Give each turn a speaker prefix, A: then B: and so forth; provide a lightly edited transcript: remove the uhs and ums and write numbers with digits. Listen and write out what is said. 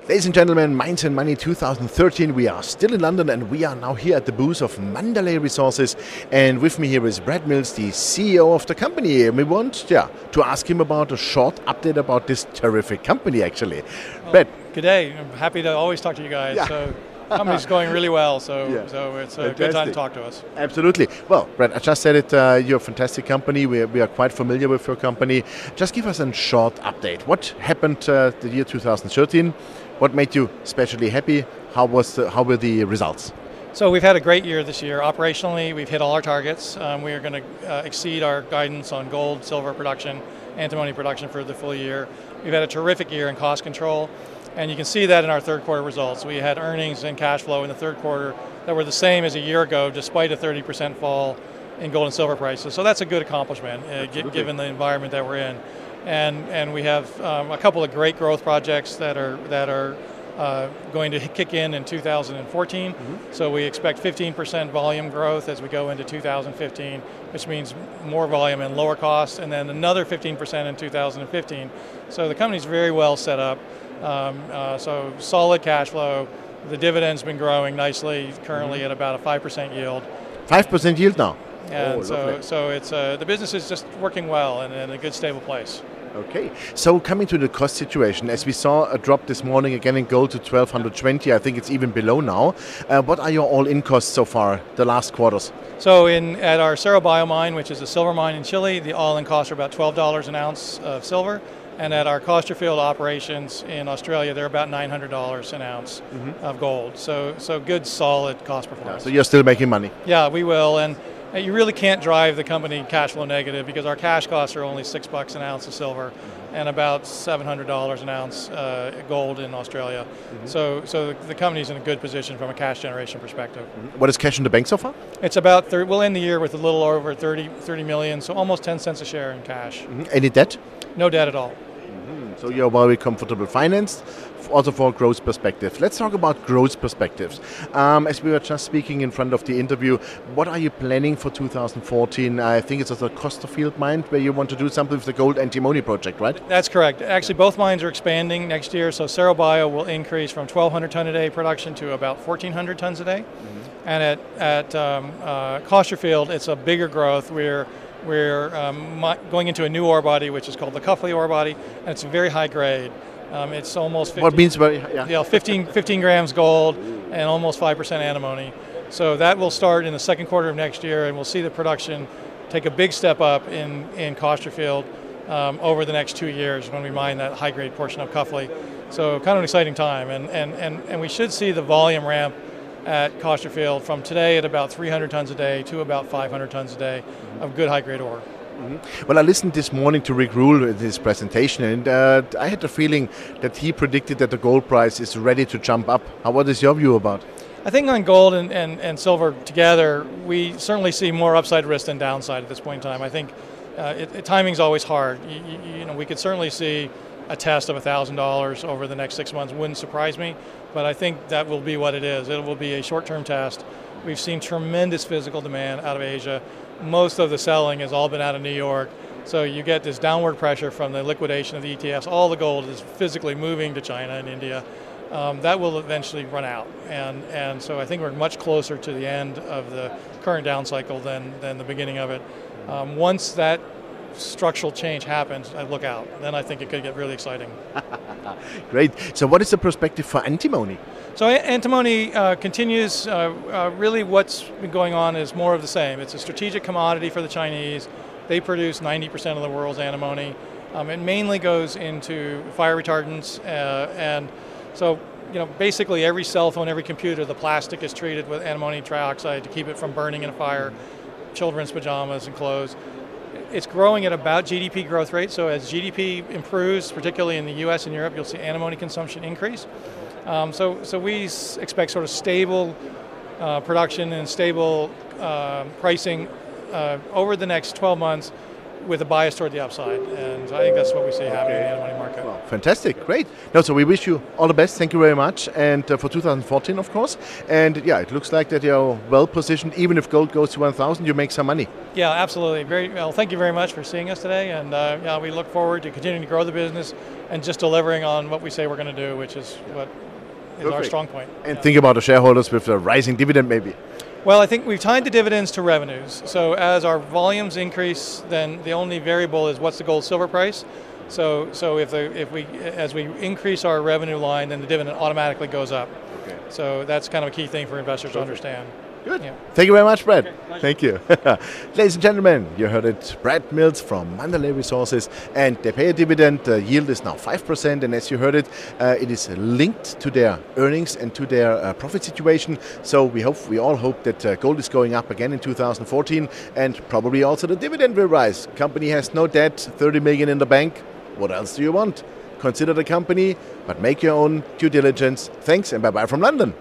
A: Ladies and gentlemen, Mines and Money 2013, we are still in London and we are now here at the booth of Mandalay Resources, and with me here is Brad Mills, the CEO of the company. We want to ask him about a short update about this terrific company actually.
B: Well,
A: Brad.
B: Good day. I'm happy to always talk to you guys.
A: Yeah.
B: So the company's going really well, so
A: Yeah.
B: so it's a
A: Fantastic.
B: good time to talk to us.
A: Absolutely. Well, Brad, I just said it, you're a fantastic company. We are quite familiar with your company. Just give us a short update. What happened the year 2013? What made you especially happy? How were the results?
B: So we've had a great year this year. Operationally, we've hit all our targets. We are going to exceed our guidance on gold, silver production, antimony production for the full year. We've had a terrific year in cost control, and you can see that in our third quarter results. We had earnings and cash flow in the third quarter that were the same as a year ago, despite a 30% fall in gold and silver prices. So that's a good accomplishment, given the environment that we're in. And we have a couple of great growth projects that are going to kick in 2014. Mm-hmm. So we expect 15% volume growth as we go into 2015, which means more volume and lower costs, and then another 15% in 2015. So the company's very well set up. So solid cash flow. The dividend's been growing nicely, currently at about a 5% yield.
A: 5% yield now?
B: And so it's the business is just working well and in a good, stable place.
A: Okay, so coming to the cost situation, as we saw a drop this morning again in gold to 1220, I think it's even below now. What are your all-in costs so far, the last quarters?
B: So at our Cerro Bio mine, which is a silver mine in Chile, the all-in costs are about $12 an ounce of silver. And at our Costerfield operations in Australia, they're about $900 an ounce of gold. So good, solid cost performance.
A: Yeah, so you're still making money?
B: Yeah, we will. And you really can't drive the company cash flow negative because our cash costs are only $6 an ounce of silver and about $700 an ounce gold in Australia. So the company's in a good position from a cash generation perspective.
A: What is cash in the bank so far?
B: It's about, we'll end the year with a little over 30 million, so almost 10 cents a share in cash.
A: Any debt?
B: No debt at all.
A: So you're very comfortable financed, also for a growth perspective. Let's talk about growth perspectives. As we were just speaking in front of the interview, what are you planning for 2014? I think it's also a Costerfield mine where you want to do something with the gold antimony project, right?
B: That's correct. Actually, both mines are expanding next year, so Cerro Bio will increase from 1,200 ton a day production to about 1,400 tons a day. And at Costerfield, it's a bigger growth. We're going into a new ore body, which is called the Cuffley ore body, and it's very high grade. It's almost 15,
A: what means very high?
B: Yeah, 15 grams gold and almost 5% antimony. So that will start in the second quarter of next year, and we'll see the production take a big step up in Costerfield over the next 2 years when we mine that high grade portion of Cuffley. So kind of an exciting time, and we should see the volume ramp at Costerfield from today at about 300 tons a day to about 500 tons a day of good high-grade ore.
A: Well, I listened this morning to Rick Rule in his presentation, and I had the feeling that he predicted that the gold price is ready to jump up. What is your view about?
B: I think on gold and silver together, we certainly see more upside risk than downside at this point in time. I think timing's always hard. You know, we could certainly see a test of $1,000 over the next 6 months. Wouldn't surprise me, but I think that will be what it is. It will be a short-term test. We've seen tremendous physical demand out of Asia. Most of the selling has all been out of New York, so you get this downward pressure from the liquidation of the ETFs. All the gold is physically moving to China and India. That will eventually run out, and so I think we're much closer to the end of the current down cycle than the beginning of it. Once that structural change happens, I look out. Then I think it could get really exciting.
A: Great. So what is the perspective for antimony?
B: So antimony continues, really what's been going on is more of the same. It's a strategic commodity for the Chinese. They produce 90% of the world's antimony. It mainly goes into fire retardants, and so basically every cell phone, every computer, the plastic is treated with antimony trioxide to keep it from burning in a fire, children's pajamas and clothes. It's growing at about GDP growth rate, so as GDP improves, particularly in the US and Europe, you'll see antimony consumption increase. So we expect sort of stable production and stable pricing over the next 12 months. with a bias toward the upside. And I think that's what we see happening in the antimony market.
A: Well, fantastic, great. No, so we wish you all the best. Thank you very much, and for 2014, of course. And yeah, it looks like that you're well positioned. Even if gold goes to 1,000, you make some money.
B: Yeah, absolutely. Very well. Thank you very much for seeing us today, and yeah, we look forward to continuing to grow the business and just delivering on what we say we're going to do, which is what is our strong point.
A: And think about the shareholders with a rising dividend, maybe.
B: Well, I think we've tied the dividends to revenues. So as our volumes increase, then the only variable is what's the gold silver price. So as we increase our revenue line, then the dividend automatically goes up. Okay. So that's kind of a key thing for investors to understand.
A: Good.
B: Yeah.
A: Thank you very much, Brad.
B: Okay,
A: thank you. Ladies and gentlemen, you heard it. Brad Mills from Mandalay Resources, and they pay a dividend. The yield is now 5%, and as you heard it, it is linked to their earnings and to their profit situation. So we all hope that gold is going up again in 2014, and probably also the dividend will rise. Company has no debt, 30 million in the bank. What else do you want? Consider the company, but make your own due diligence. Thanks, and bye-bye from London.